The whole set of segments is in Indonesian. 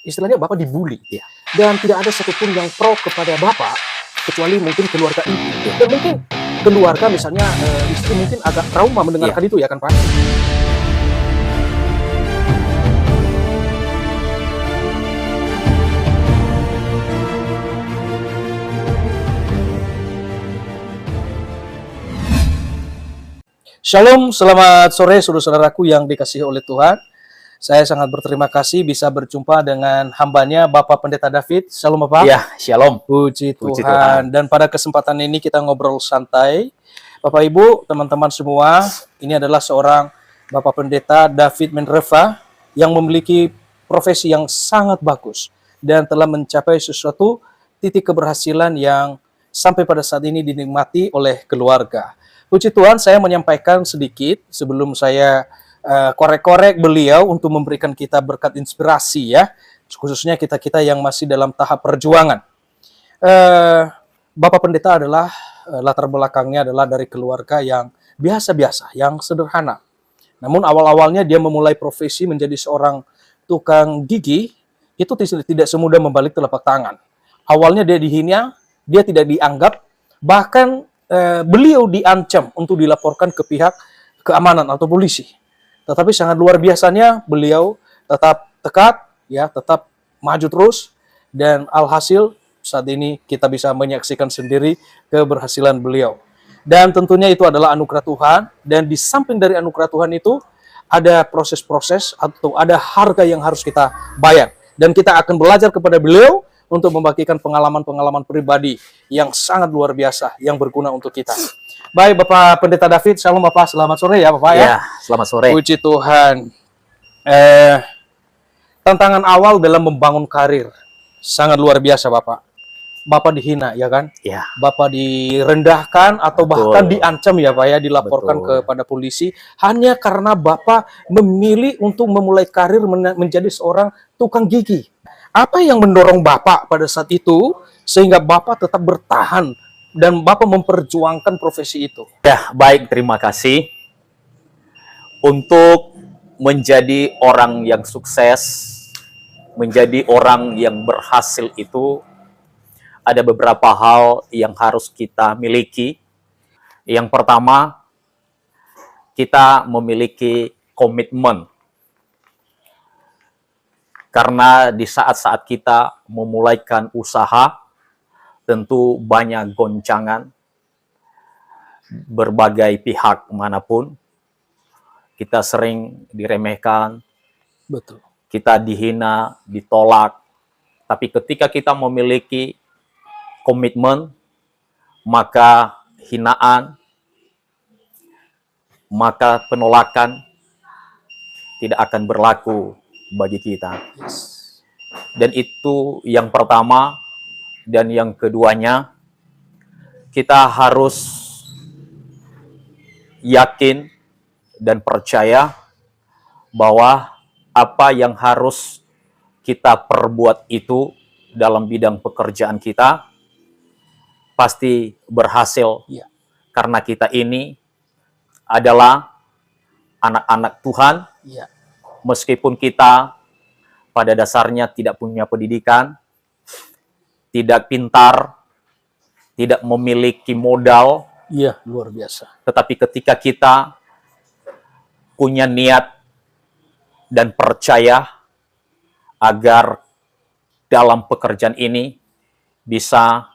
istilahnya Bapak dibully. Iya. Dan tidak ada satupun yang pro kepada Bapak, kecuali mungkin keluarga inti. Dan mungkin keluarga misalnya istri mungkin agak trauma mendengarkan itu ya kan Pak? Shalom, selamat sore saudara-saudaraku yang dikasihi oleh Tuhan. Saya sangat berterima kasih bisa berjumpa dengan hambanya Bapak Pendeta David. Shalom Bapak. Ya, shalom. Puji Tuhan. Dan pada kesempatan ini kita ngobrol santai. Bapak Ibu, teman-teman semua, ini adalah seorang Bapak Pendeta David Menreva yang memiliki profesi yang sangat bagus dan telah mencapai sesuatu titik keberhasilan yang sampai pada saat ini dinikmati oleh keluarga. Puji Tuhan, saya menyampaikan sedikit sebelum saya korek-korek beliau untuk memberikan kita berkat inspirasi ya, khususnya kita-kita yang masih dalam tahap perjuangan. Bapak Pendeta adalah latar belakangnya adalah dari keluarga yang biasa-biasa, yang sederhana. Namun awal-awalnya dia memulai profesi menjadi seorang tukang gigi, itu tidak semudah membalik telapak tangan. Awalnya dia dihina, dia tidak dianggap, bahkan beliau diancam untuk dilaporkan ke pihak keamanan atau polisi. Tetapi sangat luar biasanya beliau tetap tekad, ya, tetap maju terus, dan alhasil saat ini kita bisa menyaksikan sendiri keberhasilan beliau. Dan tentunya itu adalah anugerah Tuhan, dan di samping dari anugerah Tuhan itu ada proses-proses atau ada harga yang harus kita bayar. Dan kita akan belajar kepada beliau untuk membagikan pengalaman-pengalaman pribadi yang sangat luar biasa, yang berguna untuk kita. Baik, Bapak Pendeta David, shalom Bapak, selamat sore ya Bapak ya. Ya, selamat sore. Puji Tuhan. Tantangan awal dalam membangun karir, sangat luar biasa Bapak. Bapak dihina, ya kan? Ya. Bapak direndahkan atau bahkan diancam ya Pak ya, dilaporkan kepada polisi, hanya karena Bapak memilih untuk memulai karir menjadi seorang tukang gigi. Apa yang mendorong Bapak pada saat itu sehingga Bapak tetap bertahan dan Bapak memperjuangkan profesi itu? Ya, baik, terima kasih. Untuk menjadi orang yang sukses, menjadi orang yang berhasil itu ada beberapa hal yang harus kita miliki. Yang pertama, kita memiliki komitmen. Karena di saat-saat kita memulaikan usaha, tentu banyak goncangan, berbagai pihak manapun. Kita sering diremehkan, Betul. kita dihina, ditolak. Tapi ketika kita memiliki komitmen, maka hinaan, maka penolakan tidak akan berlaku bagi kita. Dan itu yang pertama. Dan yang keduanya, kita harus yakin dan percaya bahwa apa yang harus kita perbuat itu dalam bidang pekerjaan kita pasti berhasil. Ya. Karena kita ini adalah anak-anak Tuhan. Ya. Meskipun kita pada dasarnya tidak punya pendidikan, tidak pintar, tidak memiliki modal. Iya, luar biasa. Tetapi ketika kita punya niat dan percaya agar dalam pekerjaan ini bisa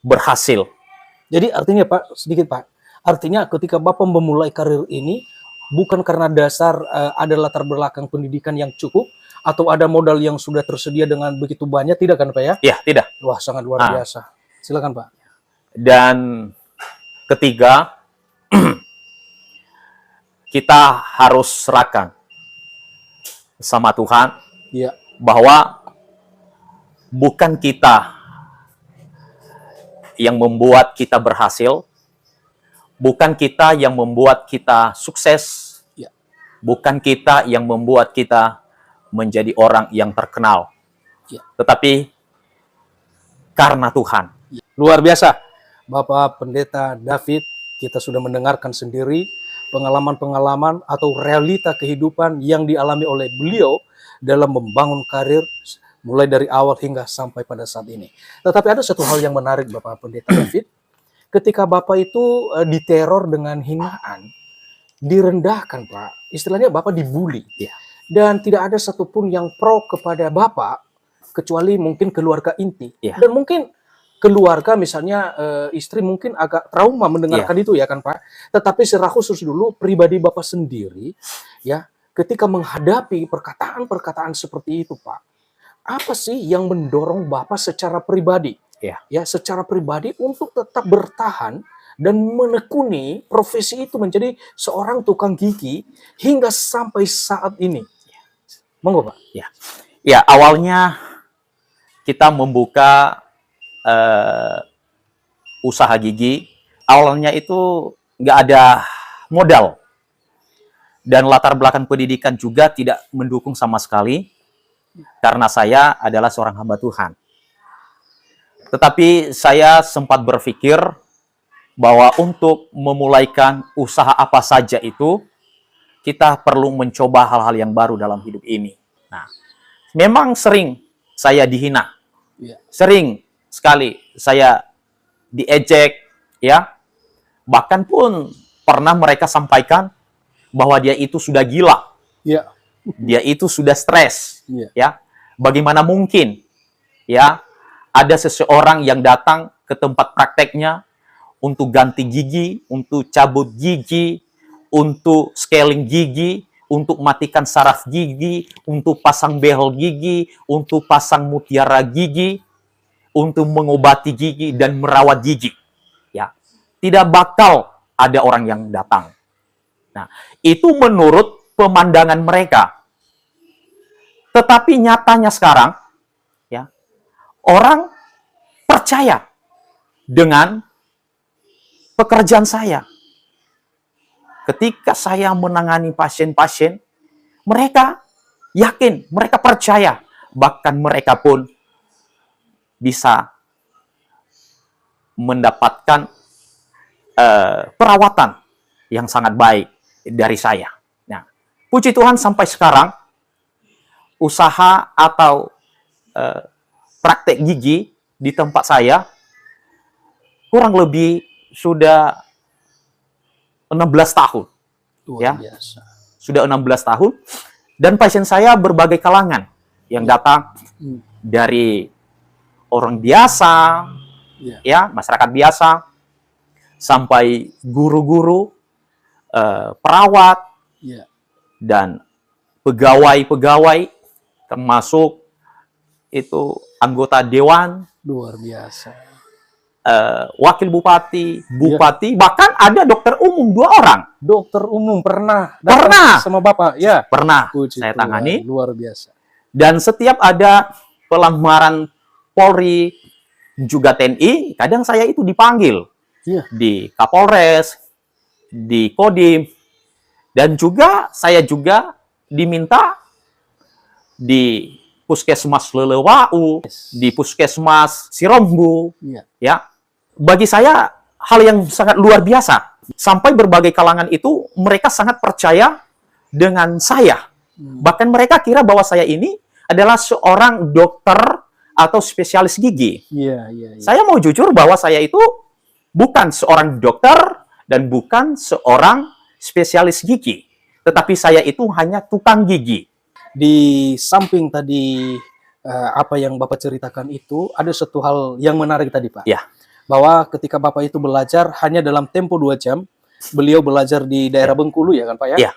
berhasil. Jadi artinya Pak, sedikit Pak, artinya ketika Bapak memulai karir ini, bukan karena dasar ada latar belakang pendidikan yang cukup, atau ada modal yang sudah tersedia dengan begitu banyak, tidak kan Pak ya? Ya, tidak. Wah, sangat luar biasa. Silakan Pak. Dan ketiga, kita harus serahkan sama Tuhan, Ya. bahwa bukan kita yang membuat kita berhasil, bukan kita yang membuat kita sukses, Ya. bukan kita yang membuat kita menjadi orang yang terkenal, Ya. tetapi karena Tuhan. Luar biasa. Bapak Pendeta David, kita sudah mendengarkan sendiri pengalaman-pengalaman atau realita kehidupan yang dialami oleh beliau dalam membangun karir mulai dari awal hingga sampai pada saat ini. Tetapi ada satu hal yang menarik Bapak Pendeta David, ketika Bapak itu diteror dengan hinaan, direndahkan Pak, istilahnya Bapak dibully, Ya. dan tidak ada satupun yang pro kepada Bapak, kecuali mungkin keluarga inti. Ya. Dan mungkin keluarga misalnya istri mungkin agak trauma mendengarkan itu ya kan Pak. Tetapi secara khusus dulu pribadi Bapak sendiri ya, ketika menghadapi perkataan-perkataan seperti itu Pak, apa sih yang mendorong Bapak secara pribadi? Ya. Ya, secara pribadi untuk tetap bertahan dan menekuni profesi itu menjadi seorang tukang gigi hingga sampai saat ini. Monggo Pak. Ya, awalnya kita membuka usaha gigi. Awalnya itu nggak ada modal. Dan latar belakang pendidikan juga tidak mendukung sama sekali. Karena saya adalah seorang hamba Tuhan. Tetapi saya sempat berpikir bahwa untuk memulaikan usaha apa saja itu, kita perlu mencoba hal-hal yang baru dalam hidup ini. Nah, memang sering saya dihina. Ya. Sering sekali saya diejek, ya. Bahkan pun pernah mereka sampaikan bahwa dia itu sudah gila. Ya. Dia itu sudah stres. Ya. Ya. Bagaimana mungkin ya ada seseorang yang datang ke tempat prakteknya untuk ganti gigi, untuk cabut gigi, untuk scaling gigi, untuk matikan saraf gigi, untuk pasang behel gigi, untuk pasang mutiara gigi, untuk mengobati gigi dan merawat gigi. Ya, tidak bakal ada orang yang datang. Nah, itu menurut pemandangan mereka. Tetapi nyatanya sekarang, ya, orang percaya dengan pekerjaan saya. Ketika saya menangani pasien-pasien, mereka yakin, mereka percaya. Bahkan mereka pun bisa mendapatkan perawatan yang sangat baik dari saya. Nah, puji Tuhan sampai sekarang, usaha atau praktek gigi di tempat saya kurang lebih sudah 16 tahun. Luar Ya. biasa. Sudah 16 tahun. Dan pasien saya berbagai kalangan yang datang dari orang biasa, ya, masyarakat biasa, sampai guru-guru, perawat, dan pegawai-pegawai, termasuk itu anggota dewan, Luar biasa. wakil bupati, bahkan ada dokter umum 2 orang. Dokter umum pernah Pernah. sama Bapak, ya. Pernah Puji saya Tuhan, tangani. luar biasa. Dan setiap ada pelanggaran Polri, juga TNI, kadang saya itu dipanggil. Iya. Di Kapolres, di Kodim, dan juga saya juga diminta di Puskesmas Lelewau, di Puskesmas Sirombu. Iya. Ya, bagi saya hal yang sangat luar biasa. Sampai berbagai kalangan itu mereka sangat percaya dengan saya. Bahkan mereka kira bahwa saya ini adalah seorang dokter atau spesialis gigi. Iya. Saya mau jujur bahwa saya itu bukan seorang dokter dan bukan seorang spesialis gigi. Tetapi saya itu hanya tukang gigi. Di samping tadi apa yang Bapak ceritakan itu, ada satu hal yang menarik tadi Pak. Ya. Bahwa ketika Bapak itu belajar hanya dalam tempo 2 jam, beliau belajar di daerah Bengkulu ya kan Pak ya? Ya.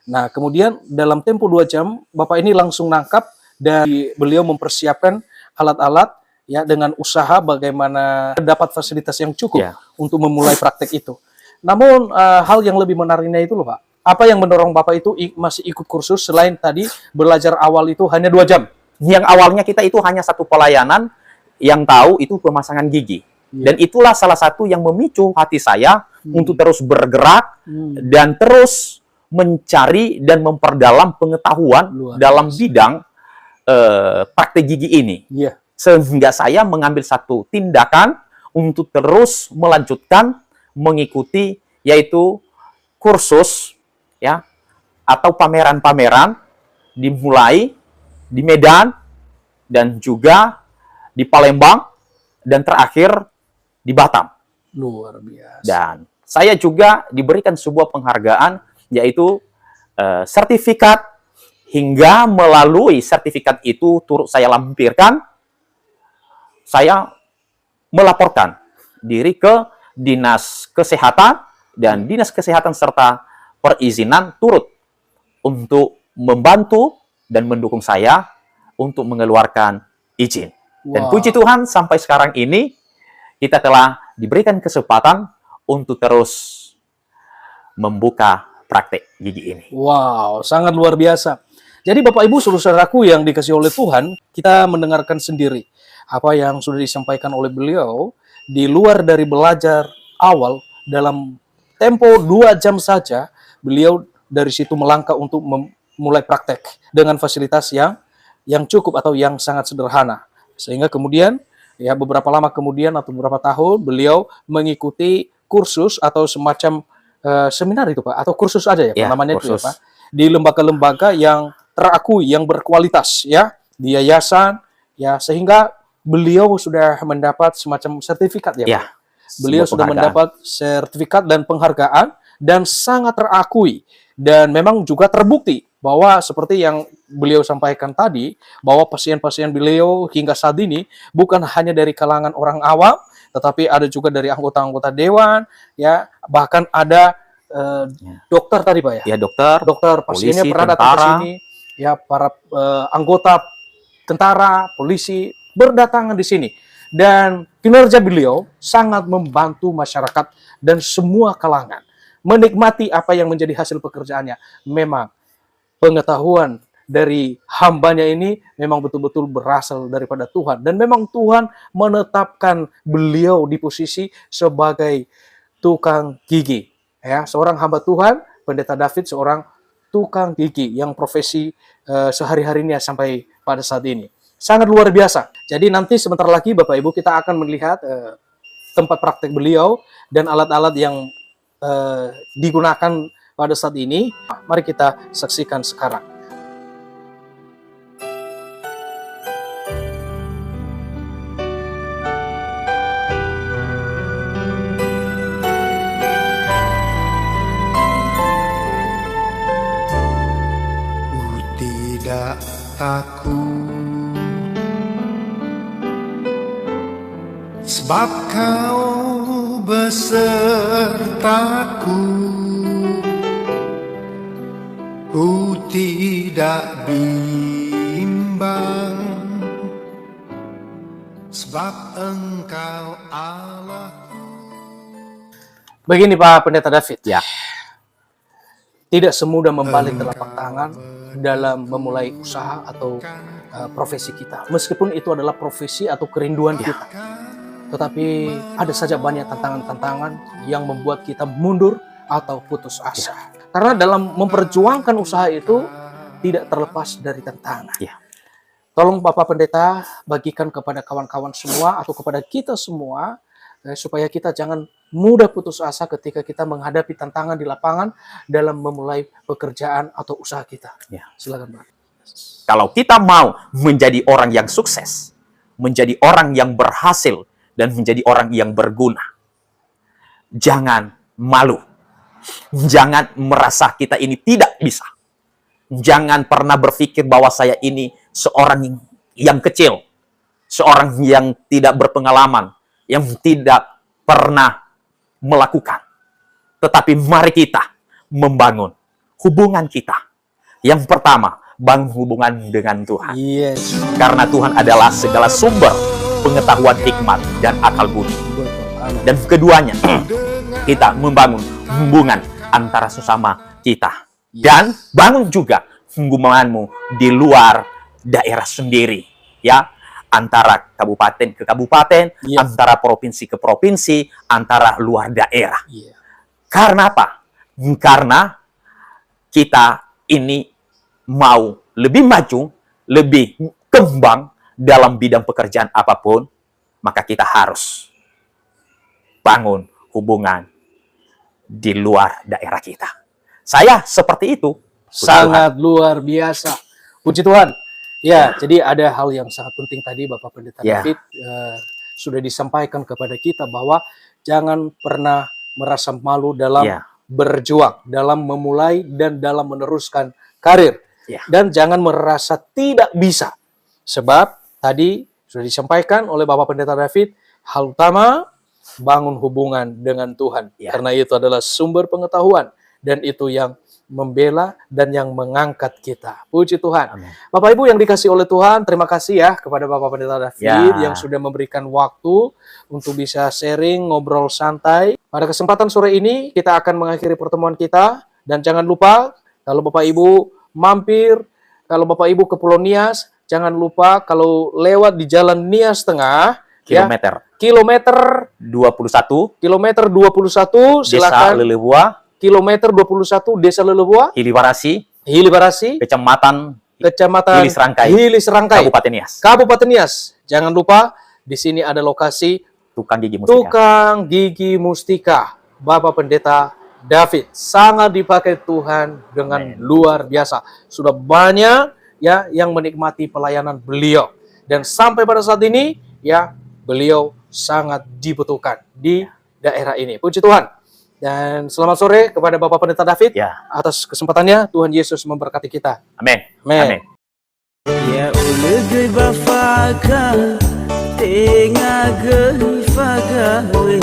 Nah kemudian dalam tempo 2 jam, Bapak ini langsung nangkap dan beliau mempersiapkan alat-alat ya dengan usaha bagaimana dapat fasilitas yang cukup untuk memulai praktek itu. Namun hal yang lebih menariknya itu loh Pak, apa yang mendorong Bapak itu masih ikut kursus selain tadi belajar awal itu hanya 2 jam? Yang awalnya kita itu hanya satu pelayanan yang tahu itu pemasangan gigi. Dan itulah salah satu yang memicu hati saya untuk terus bergerak dan terus mencari dan memperdalam pengetahuan dalam bidang praktek gigi ini. Sehingga saya mengambil satu tindakan untuk terus melanjutkan mengikuti yaitu kursus ya atau pameran-pameran dimulai di Medan, dan juga di Palembang, dan terakhir di Batam. Luar biasa. Dan saya juga diberikan sebuah penghargaan, yaitu sertifikat, hingga melalui sertifikat itu turut saya lampirkan, saya melaporkan diri ke Dinas Kesehatan, dan Dinas Kesehatan serta perizinan turut untuk membantu dan mendukung saya untuk mengeluarkan izin. Dan Wow. puji Tuhan, sampai sekarang ini kita telah diberikan kesempatan untuk terus membuka praktek gigi ini. Wow, sangat luar biasa. Jadi Bapak Ibu saudaraku yang dikasihi oleh Tuhan, kita mendengarkan sendiri apa yang sudah disampaikan oleh beliau di luar dari belajar awal dalam tempo 2 jam saja, beliau dari situ melangkah untuk memulai praktek dengan fasilitas yang cukup atau yang sangat sederhana. Sehingga kemudian ya beberapa lama kemudian atau beberapa tahun beliau mengikuti kursus atau semacam seminar itu Pak, atau kursus aja ya, Ya, namanya itu ya kursus. Pak, di lembaga-lembaga yang terakui, yang berkualitas ya, di yayasan ya, sehingga beliau sudah mendapat semacam sertifikat ya, Ya, Pak. Beliau sebuah sudah penghargaan. mendapat sertifikat dan penghargaan dan sangat terakui dan memang juga terbukti bahwa seperti yang beliau sampaikan tadi, bahwa pasien-pasien beliau hingga saat ini bukan hanya dari kalangan orang awam, tetapi ada juga dari anggota-anggota dewan, ya, bahkan ada dokter tadi Pak ya. Ya, dokter, Dokter pasiennya polisi, pernah datang ke tentara. sini, ya para anggota tentara, polisi berdatangan di sini. Dan kinerja beliau sangat membantu masyarakat dan semua kalangan menikmati apa yang menjadi hasil pekerjaannya. Memang pengetahuan dari hambanya ini memang betul-betul berasal daripada Tuhan. Dan memang Tuhan menetapkan beliau di posisi sebagai tukang gigi. Ya, seorang hamba Tuhan, Pendeta David, seorang tukang gigi yang profesi sehari-harinya sampai pada saat ini. Sangat luar biasa. Jadi nanti sebentar lagi Bapak Ibu kita akan melihat tempat praktek beliau dan alat-alat yang digunakan pada saat ini. Mari kita saksikan sekarang. Ku tidak takut, sebab Kau besertaku. Ku tidak bimbang, sebab Engkau Allahku. Begini Pak Pendeta David, Ya, tidak semudah membalik telapak tangan dalam memulai usaha atau profesi kita. Meskipun itu adalah profesi atau kerinduan kita. Tetapi ada saja banyak tantangan-tantangan yang membuat kita mundur atau putus asa. Karena dalam memperjuangkan usaha itu tidak terlepas dari tantangan. Ya. Tolong Bapak Pendeta bagikan kepada kawan-kawan semua atau kepada kita semua supaya kita jangan mudah putus asa ketika kita menghadapi tantangan di lapangan dalam memulai pekerjaan atau usaha kita. Ya. Silakan Pak. kalau kita mau menjadi orang yang sukses, menjadi orang yang berhasil, dan menjadi orang yang berguna, jangan malu. Jangan merasa kita ini tidak bisa. Jangan pernah berpikir bahwa saya ini seorang yang kecil, seorang yang tidak berpengalaman, yang tidak pernah melakukan. Tetapi mari kita membangun hubungan kita. Yang pertama, bangun hubungan dengan Tuhan. Yes. Karena Tuhan adalah segala sumber pengetahuan, hikmat, dan akal budi. Dan keduanya, kita membangun hubungan antara sesama kita. Dan bangun juga hubunganmu di luar daerah sendiri. Ya, antara kabupaten ke kabupaten, Iya. antara provinsi ke provinsi, antara luar daerah. Iya. Karena apa? Karena kita ini mau lebih maju, lebih kembang dalam bidang pekerjaan apapun, maka kita harus bangun hubungan di luar daerah kita. Saya seperti itu. Sangat luar biasa. Puji Tuhan. Ya, jadi ada hal yang sangat penting tadi Bapak Pendeta Ya. David sudah disampaikan kepada kita bahwa jangan pernah merasa malu dalam Ya. berjuang, dalam memulai dan dalam meneruskan karir. Ya. Dan jangan merasa tidak bisa. Sebab tadi sudah disampaikan oleh Bapak Pendeta David, hal utama bangun hubungan dengan Tuhan. Ya. Karena itu adalah sumber pengetahuan dan itu yang membela dan yang mengangkat kita. Puji Tuhan. Amin. Bapak Ibu yang dikasih oleh Tuhan, terima kasih ya kepada Bapak Pendeta David Ya. yang sudah memberikan waktu untuk bisa sharing, ngobrol santai. Pada kesempatan sore ini kita akan mengakhiri pertemuan kita dan jangan lupa kalau Bapak Ibu mampir, kalau Bapak Ibu ke Pulau Nias, jangan lupa kalau lewat di Jalan Nias Tengah, Kilometer kilometer 21, kilometer 21, Desa silakan Lelewua, kilometer 21 Desa Lelewua, Hiliwarasi, Hilibarasi, Kecamatan Kecamatan Hili Serangkai, Hili Serangkai, Kabupaten Nias. Kabupaten Nias. Jangan lupa di sini ada lokasi Tukang gigi mustika. Tukang Gigi Mustika. Bapak Pendeta David sangat dipakai Tuhan dengan Amen. luar biasa. Sudah banyak ya yang menikmati pelayanan beliau dan sampai pada saat ini ya beliau sangat dibutuhkan di daerah ini. Puji Tuhan. Dan selamat sore kepada Bapak Pendeta David. Ya. Atas kesempatannya Tuhan Yesus memberkati kita. Amin. Amin. Amin. Ya ulege bafaka tenga gehi fagawe